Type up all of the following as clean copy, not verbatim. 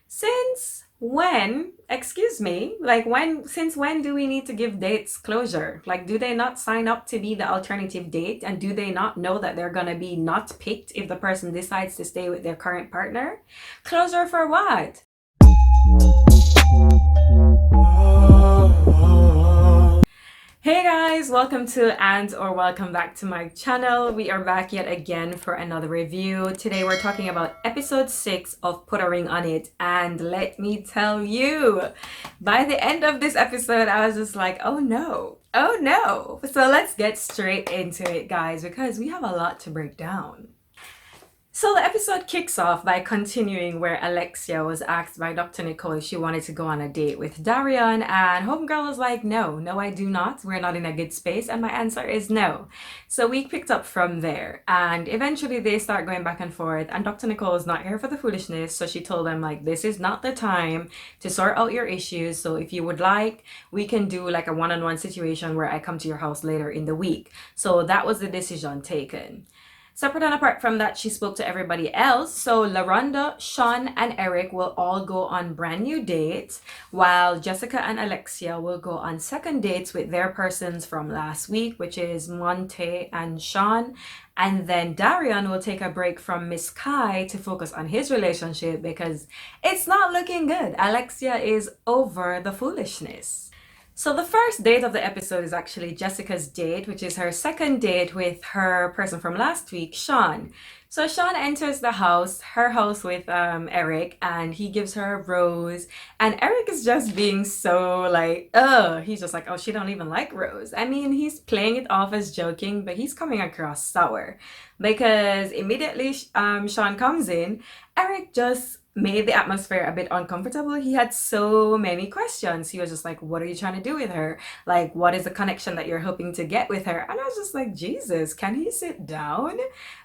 Since when, excuse me, since when do we need to give dates closure? Like, do they not sign up to be the alternative date? And do they not know that they're gonna be not picked if the person decides to stay with their current partner? Closure for what? Hey guys, welcome to welcome back to my channel. We are back yet again for another review. Today we're talking about episode 6 of Put a Ring on It, and let me tell you, by the end of this episode I was just like, oh no, oh no. So let's get straight into it, guys, because we have a lot to break down. So the episode kicks off by continuing where Alexia was asked by Dr. Nicole if she wanted to go on a date with Darrion, and Homegirl was like, no, I do not. We're not in a good space, and my answer is no. So we picked up from there, and eventually they start going back and forth, and Dr. Nicole is not here for the foolishness, so she told them, like, this is not the time to sort out your issues, so if you would like, we can do like a one-on-one situation where I come to your house later in the week. So that was the decision taken. Separate and apart from that, she spoke to everybody else. So LaRonda, Sean, and Eric will all go on brand new dates, while Jessica and Alexia will go on second dates with their persons from last week, which is Monte and Sean. And then Darion will take a break from Miss Kai to focus on his relationship because it's not looking good. Alexia is over the foolishness. So the first date of the episode is actually Jessica's date, which is her second date with her person from last week, Sean. So Sean enters her house with Eric, and he gives her a rose. And Eric is just being so like, he's just like, oh, she don't even like rose. I mean, he's playing it off as joking, but he's coming across sour because immediately Sean comes in, Eric just made the atmosphere a bit uncomfortable. He had so many questions. He was just like, what are you trying to do with her? Like, what is the connection that you're hoping to get with her? And I was just like, Jesus, can he sit down?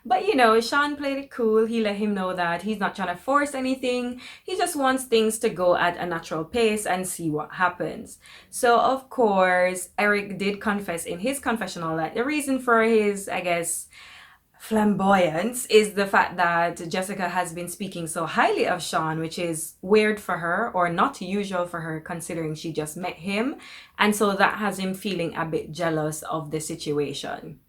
But Sean played it cool. He let him know that he's not trying to force anything. He just wants things to go at a natural pace and see what happens. So of course, Eric did confess in his confessional that the reason for his, I guess, flamboyance is the fact that Jessica has been speaking so highly of Sean, which is weird for her or not usual for her considering she just met him. And so that has him feeling a bit jealous of the situation.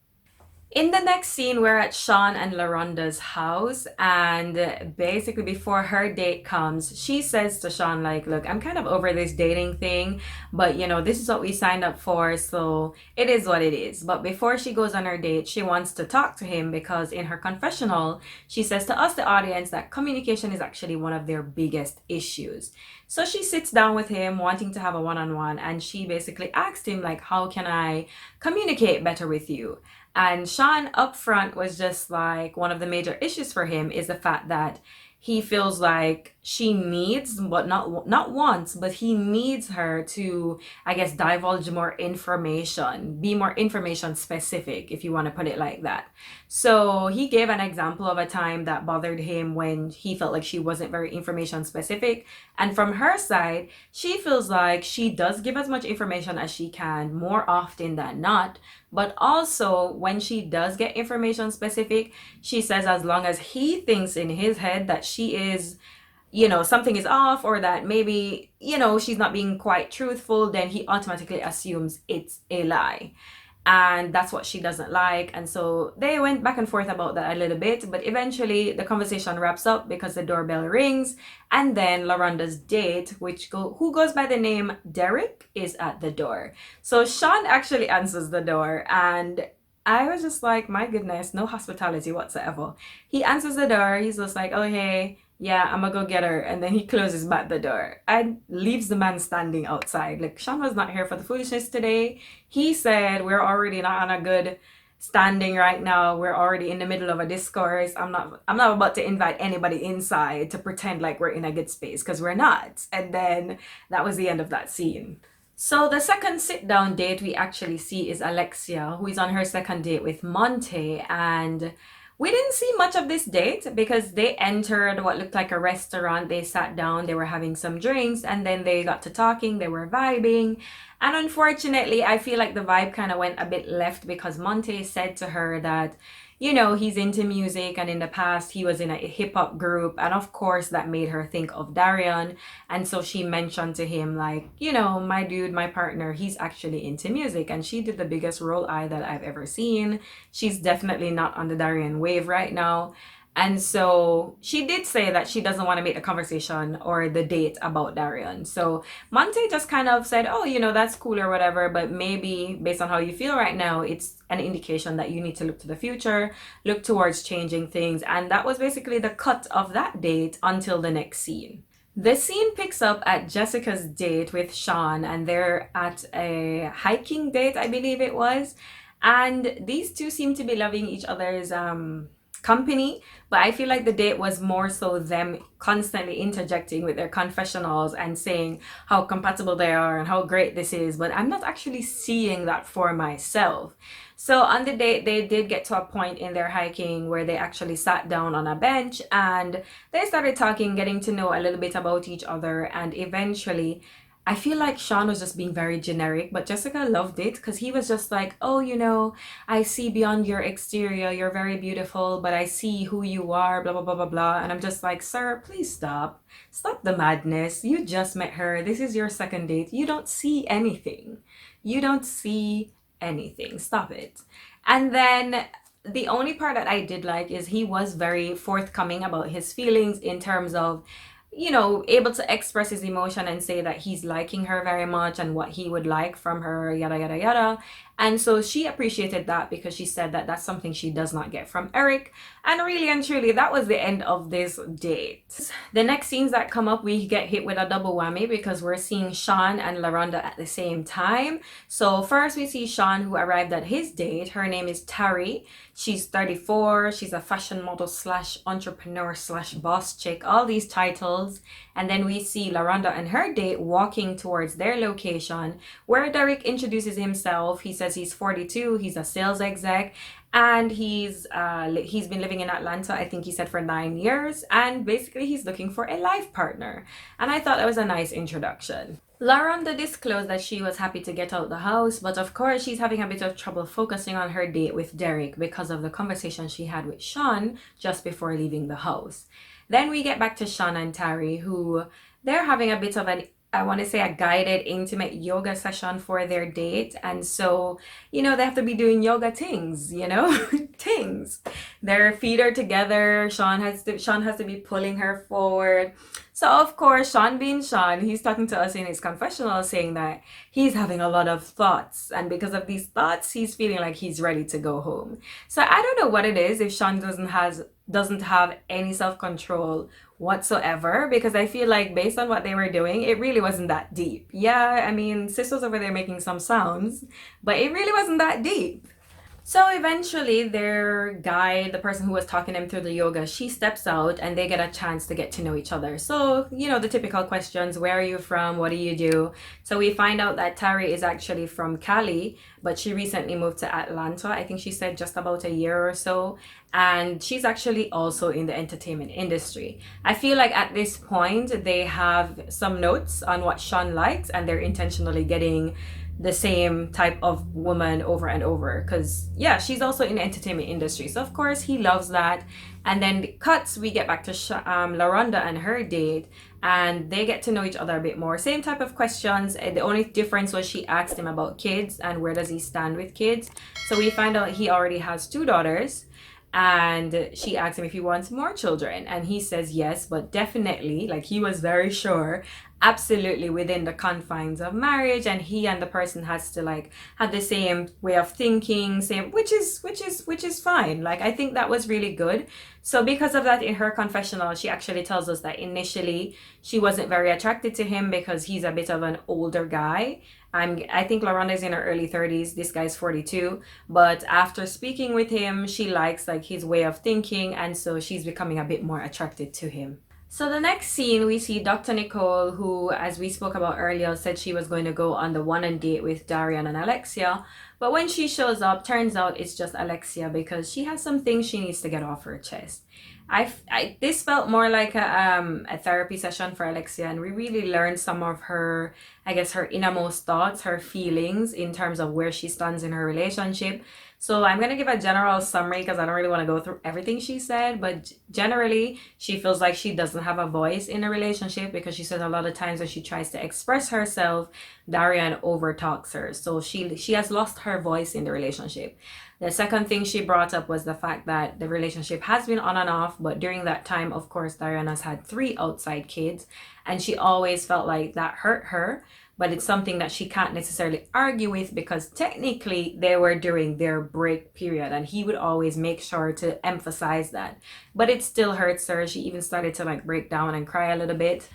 In the next scene, we're at Sean and LaRonda's house, and basically before her date comes, she says to Sean, like, look, I'm kind of over this dating thing, but this is what we signed up for, so it is what it is. But before she goes on her date, she wants to talk to him because in her confessional, she says to us, the audience, that communication is actually one of their biggest issues. So she sits down with him wanting to have a one-on-one, and she basically asked him, like, how can I communicate better with you? And Sean up front was just like, one of the major issues for him is the fact that he feels like she needs, but not wants, but he needs her to, I guess, divulge more information, be more information specific, if you want to put it like that. So he gave an example of a time that bothered him when he felt like she wasn't very information specific. And from her side, she feels like she does give as much information as she can more often than not. But also, when she does get information specific, she says as long as he thinks in his head that she is, something is off, or that maybe, she's not being quite truthful, then he automatically assumes it's a lie. And that's what she doesn't like. And so they went back and forth about that a little bit, but eventually the conversation wraps up because the doorbell rings, and then LaRonda's date, who goes by the name Derek, is at the door. So Sean actually answers the door, and I was just like, my goodness, no hospitality whatsoever. He answers the door, he's just like, oh hey, yeah, I'm gonna go get her. And then he closes back the door and leaves the man standing outside. Like, Sean was not here for the foolishness today. He said, we're already not on a good standing right now. We're already in the middle of a discourse. I'm not about to invite anybody inside to pretend like we're in a good space, because we're not. And then that was the end of that scene. So the second sit-down date we actually see is Alexia, who is on her second date with Monte, and we didn't see much of this date because they entered what looked like a restaurant. They sat down, they were having some drinks, and then they got to talking, they were vibing. And unfortunately, I feel like the vibe kind of went a bit left because Monte said to her that, you know, he's into music, and in the past he was in a hip hop group, and of course that made her think of Darion. And so she mentioned to him, like, you know, my dude, my partner, he's actually into music. And she did the biggest roll eye that I've ever seen. She's definitely not on the Darion wave right now. And so she did say that she doesn't want to make the conversation or the date about Darrion. So Monte just kind of said, oh, you know, that's cool or whatever, but maybe based on how you feel right now, it's an indication that you need to look to the future, look towards changing things. And that was basically the cut of that date until the next scene. The scene picks up at Jessica's date with Sean, and they're at a hiking date, I believe it was. And these two seem to be loving each other's company, but I feel like the date was more so them constantly interjecting with their confessionals and saying how compatible they are and how great this is, but I'm not actually seeing that for myself. So on the date, they did get to a point in their hiking where they actually sat down on a bench and they started talking, getting to know a little bit about each other, and eventually I feel like Sean was just being very generic, but Jessica loved it because he was just like, oh, you know, I see beyond your exterior, you're very beautiful, but I see who you are, blah, blah, blah, blah, blah. And I'm just like, sir, please stop. Stop the madness. You just met her. This is your second date. You don't see anything. You don't see anything. Stop it. And then the only part that I did like is he was very forthcoming about his feelings in terms of, you know, able to express his emotion and say that he's liking her very much and what he would like from her, yada, yada, yada. And so she appreciated that because she said that that's something she does not get from Eric. And really and truly, that was the end of this date. The next scenes that come up, we get hit with a double whammy because we're seeing Sean and LaRonda at the same time. So first we see Sean, who arrived at his date. Her name is Tari. She's 34. She's a fashion model slash entrepreneur slash boss chick, all these titles. And then we see LaRonda and her date walking towards their location where Derek introduces himself. He says he's 42, he's a sales exec, and he's been living in Atlanta, I think he said, for 9 years, and basically he's looking for a life partner. And I thought that was a nice introduction. LaRonda disclosed that she was happy to get out the house, but of course she's having a bit of trouble focusing on her date with Derek because of the conversation she had with Sean just before leaving the house. Then we get back to Sean and Tari, who they're having a bit of an, I want to say, a guided intimate yoga session for their date. And so, you know, they have to be doing yoga things, you know, things. Their feet are together. Sean has to be pulling her forward. So of course, Sean being Sean, he's talking to us in his confessional saying that he's having a lot of thoughts. And because of these thoughts, he's feeling like he's ready to go home. So I don't know what it is if Sean doesn't have any self-control whatsoever, because I feel like based on what they were doing, it really wasn't that deep. Yeah, I mean, Sis was over there making some sounds, but it really wasn't that deep. So eventually their guide, the person who was talking them through the yoga, she steps out and they get a chance to get to know each other. So, you know, the typical questions, where are you from? What do you do? So we find out that Tari is actually from Cali, but she recently moved to Atlanta. I think she said just about a year or so. And she's actually also in the entertainment industry. I feel like at this point, they have some notes on what Sean likes and they're intentionally getting the same type of woman over and over, because yeah, she's also in the entertainment industry, so of course he loves that. And then the cuts, we get back to LaRonda and her date, and they get to know each other a bit more. Same type of questions. The only difference was she asked him about kids and where does he stand with kids. So we find out he already has 2 daughters, and she asked him if he wants more children, and he says yes, but definitely, like, he was very sure, absolutely within the confines of marriage, and he and the person has to like have the same way of thinking, same, which is fine. Like, I think that was really good. So because of that, in her confessional, she actually tells us that initially she wasn't very attracted to him because he's a bit of an older guy. I think LaRonda's in her early 30s. This guy's 42. But after speaking with him, she likes like his way of thinking, and so she's becoming a bit more attracted to him. So the next scene, we see Dr. Nicole, who, as we spoke about earlier, said she was going to go on the one-on date with Darion and Alexia. But when she shows up, turns out it's just Alexia because she has some things she needs to get off her chest. This felt more like a therapy session for Alexia, and we really learned some of her, I guess, her innermost thoughts, her feelings in terms of where she stands in her relationship. So I'm gonna give a general summary because I don't really want to go through everything she said, but generally she feels like she doesn't have a voice in a relationship because she says a lot of times when she tries to express herself, Darrion overtalks her. So she has lost her voice in the relationship. The second thing she brought up was the fact that the relationship has been on and off, but during that time, of course, Darrion has had 3 outside kids, and she always felt like that hurt her. But it's something that she can't necessarily argue with because technically they were during their break period, and he would always make sure to emphasize that. But it still hurts her. She even started to like break down and cry a little bit.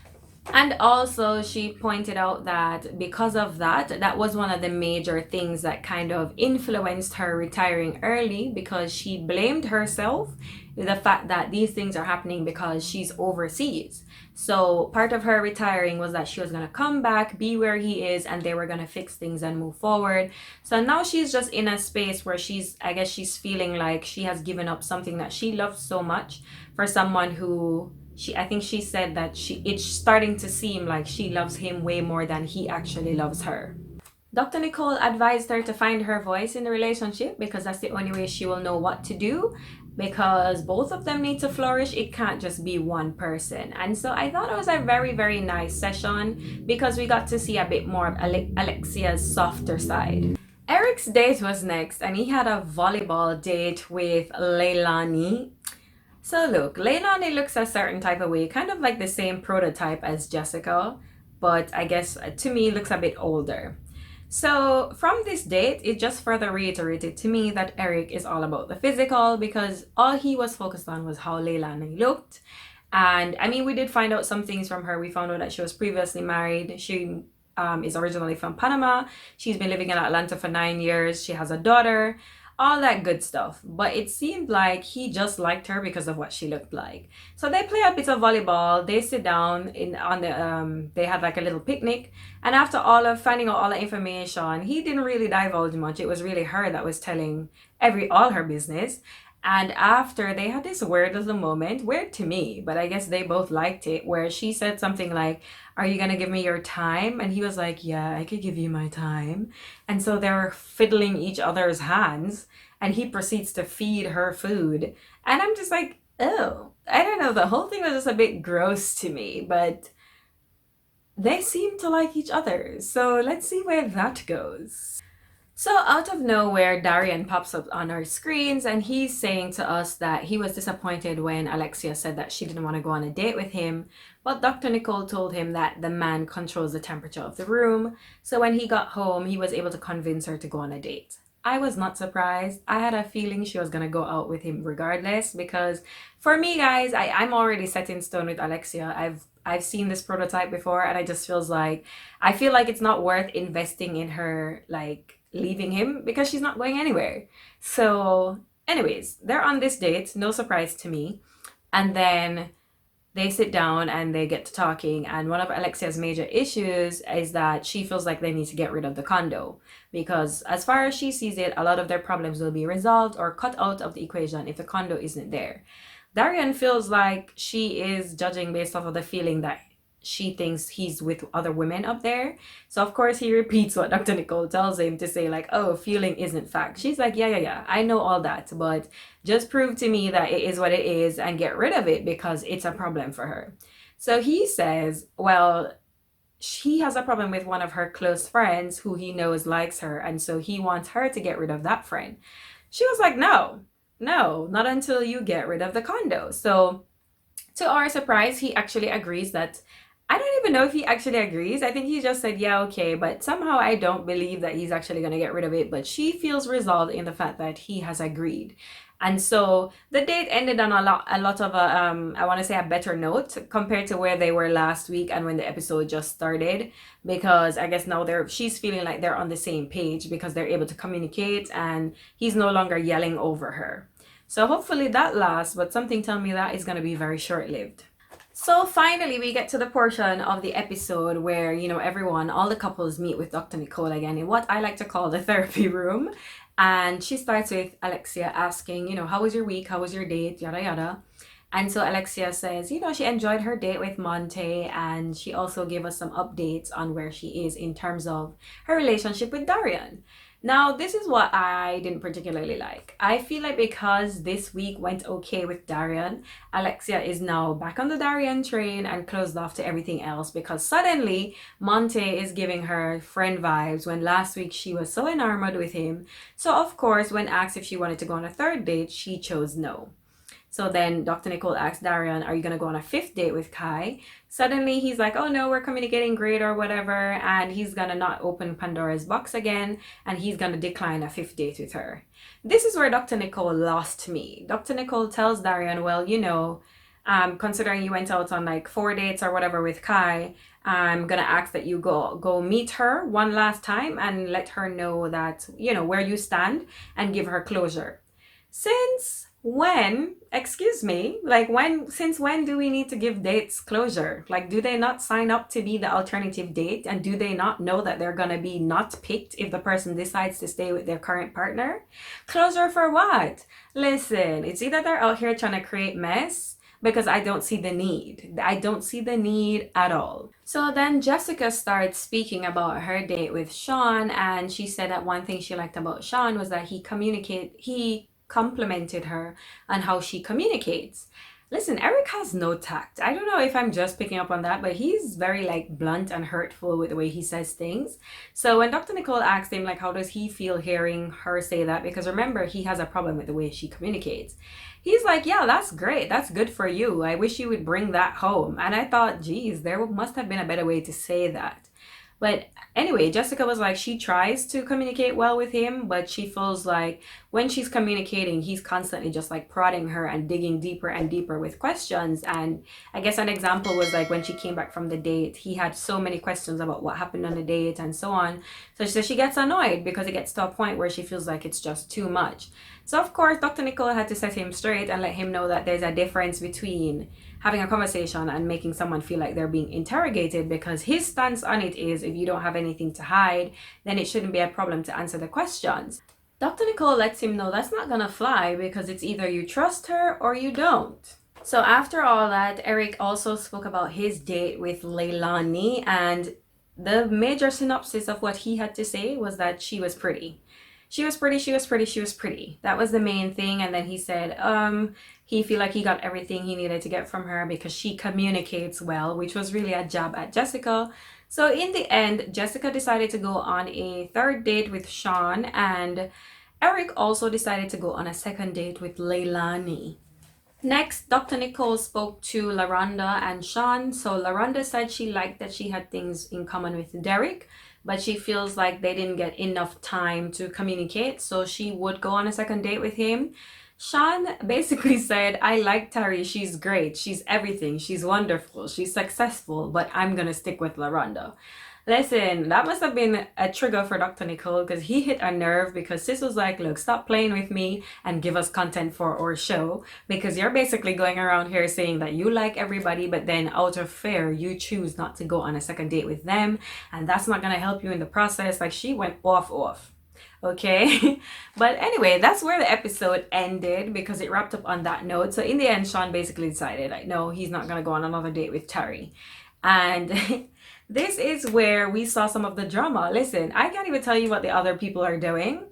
And also, she pointed out that because of that, that was one of the major things that kind of influenced her retiring early because she blamed herself with the fact that these things are happening because she's overseas. So, part of her retiring was that she was going to come back, be where he is, and they were going to fix things and move forward. So, now she's just in a space where I guess she's feeling like she has given up something that she loves so much for someone who I think she said that it's starting to seem like she loves him way more than he actually loves her. Dr. Nicole advised her to find her voice in the relationship because that's the only way she will know what to do, because both of them need to flourish. It can't just be one person. And so I thought it was a very, very nice session because we got to see a bit more of Alexia's softer side. Eric's date was next, and he had a volleyball date with Leilani. So look, Leilani looks a certain type of way, kind of like the same prototype as Jessica, but I guess to me looks a bit older. So from this date, it just further reiterated to me that Eric is all about the physical because all he was focused on was how Leilani looked. And I mean, we did find out some things from her. We found out that she was previously married. She is originally from Panama. She's been living in Atlanta for 9 years. She has a daughter, all that good stuff. But it seemed like he just liked her because of what she looked like. So they play a bit of volleyball. They sit down on the they had like a little picnic. And after all of finding out all the information, he didn't really divulge much. It was really her that was telling all her business. And after, they had this weird little moment, weird to me, but I guess they both liked it, where she said something like, "Are you gonna give me your time?" And he was like, "Yeah, I could give you my time." And so they're fiddling each other's hands, and he proceeds to feed her food. And I'm just like, oh, I don't know. The whole thing was just a bit gross to me, but they seem to like each other. So let's see where that goes. So out of nowhere, Darion pops up on our screens, and he's saying to us that he was disappointed when Alexia said that she didn't want to go on a date with him, but Dr. Nicole told him that the man controls the temperature of the room. So when he got home, he was able to convince her to go on a date. I was not surprised. I had a feeling she was gonna go out with him regardless, because for me, guys, I'm already set in stone with Alexia. I've seen this prototype before, and I feel like it's not worth investing in her, like leaving him, because she's not going anywhere. So anyways, they're on this date, no surprise to me. And then they sit down and they get to talking, and one of Alexia's major issues is that she feels like they need to get rid of the condo because, as far as she sees it, a lot of their problems will be resolved or cut out of the equation if the condo isn't there. Darrion feels like she is judging based off of the feeling that she thinks he's with other women up there. So of course he repeats what Dr. Nicole tells him to say, like, oh, feeling isn't fact. She's like, yeah, I know all that, but just prove to me that it is what it is and get rid of it because it's a problem for her. So he says, well, he has a problem with one of her close friends who he knows likes her, and so he wants her to get rid of that friend. She was like, no, not until you get rid of the condo. So to our surprise, he actually agrees that, I don't even know if he actually agrees. I think he just said, yeah, okay, but somehow I don't believe that he's actually going to get rid of it. But she feels resolved in the fact that he has agreed. And so the date ended on a lot of I want to say a better note compared to where they were last week and when the episode just started, because I guess now she's feeling like they're on the same page because they're able to communicate and he's no longer yelling over her. So hopefully that lasts, but something tell me that is going to be very short-lived. So finally, we get to the portion of the episode where, all the couples meet with Dr. Nicole again in what I like to call the therapy room. And she starts with Alexia asking, how was your week? How was your date? Yada, yada. And so Alexia says, she enjoyed her date with Monte, and she also gave us some updates on where she is in terms of her relationship with Darrion. Now, this is what I didn't particularly like. I feel like because this week went okay with Darrion, Alexia is now back on the Darrion train and closed off to everything else because suddenly Monte is giving her friend vibes when last week she was so enamored with him. So, of course, when asked if she wanted to go on a third date, she chose no. So then Dr. Nicole asks Darrion, are you going to go on a fifth date with Kai? Suddenly he's like, oh no, we're communicating great or whatever. And he's going to not open Pandora's box again. And he's going to decline a fifth date with her. This is where Dr. Nicole lost me. Dr. Nicole tells Darrion, well, considering you went out on like 4 dates or whatever with Kai, I'm going to ask that you go meet her one last time and let her know that, where you stand and give her closure. Since when do we need to give dates closure? Like, do they not sign up to be the alternative date? And do they not know that they're gonna be not picked if the person decides to stay with their current partner? Closure for what? Listen, it's either they're out here trying to create mess, because I don't see the need. I don't see the need at all. So then Jessica starts speaking about her date with Sean, and she said that one thing she liked about Sean was that he complimented her on how she communicates. Listen, Eric has no tact. I don't know if I'm just picking up on that, but he's very like blunt and hurtful with the way he says things. So when Dr. Nicole asked him like how does he feel hearing her say that, because remember he has a problem with the way she communicates, he's like, yeah, that's great, that's good for you, I wish you would bring that home. And I thought, geez, there must have been a better way to say that. But anyway, Jessica was like, she tries to communicate well with him, but she feels like when she's communicating, he's constantly just like prodding her and digging deeper and deeper with questions. And I guess an example was like when she came back from the date, he had so many questions about what happened on the date and so on. So she says she gets annoyed because it gets to a point where she feels like it's just too much. So of course, Dr. Nicole had to set him straight and let him know that there's a difference between having a conversation and making someone feel like they're being interrogated, because his stance on it is if you don't have anything to hide, then it shouldn't be a problem to answer the questions. Dr. Nicole lets him know that's not gonna fly because it's either you trust her or you don't. So after all that, Eric also spoke about his date with Leilani, and the major synopsis of what he had to say was that she was pretty. She was pretty, she was pretty, she was pretty. That was the main thing. And then he said, he feel like he got everything he needed to get from her because she communicates well, which was really a jab at Jessica. So in the end, Jessica decided to go on a third date with Sean, and Eric also decided to go on a second date with Leilani. Next, Dr. Nicole spoke to LaRonda and Sean. So LaRonda said she liked that she had things in common with Derek, but she feels like they didn't get enough time to communicate, so she would go on a second date with him. Sean basically said, I like Tari, she's great, she's everything, she's wonderful, she's successful, but I'm gonna stick with LaRonda. Listen, that must have been a trigger for Dr. Nicole, because he hit a nerve, because sis was like, look, stop playing with me and give us content for our show, because you're basically going around here saying that you like everybody, but then out of fear, you choose not to go on a second date with them, and that's not going to help you in the process. Like, she went off. Okay. But anyway, that's where the episode ended, because it wrapped up on that note. So in the end, Sean basically decided like, no, he's not going to go on another date with Tari. And this is where we saw some of the drama. Listen, I can't even tell you what the other people are doing,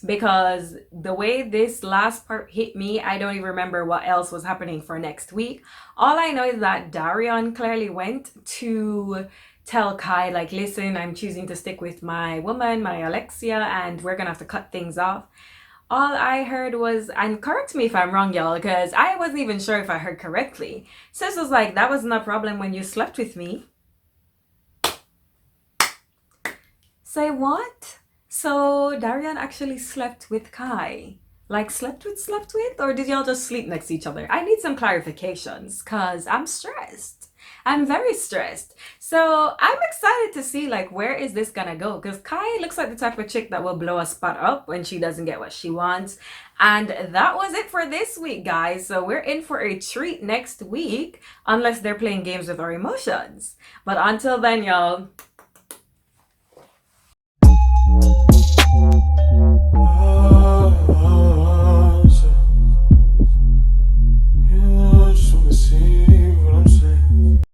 because the way this last part hit me, I don't even remember what else was happening for next week. All I know is that Darion clearly went to tell Kai, like, listen, I'm choosing to stick with my woman, my Alexia, and we're gonna have to cut things off. All I heard was, and correct me if I'm wrong, y'all, because I wasn't even sure if I heard correctly. Sis was like, that wasn't a problem when you slept with me. Say what? So Darrion actually slept with Kai? Like slept with? Or did y'all just sleep next to each other? I need some clarifications, because I'm stressed. I'm very stressed. So I'm excited to see like where is this gonna go, because Kai looks like the type of chick that will blow a spot up when she doesn't get what she wants. And that was it for this week, guys. So we're in for a treat next week, unless they're playing games with our emotions. But until then, y'all,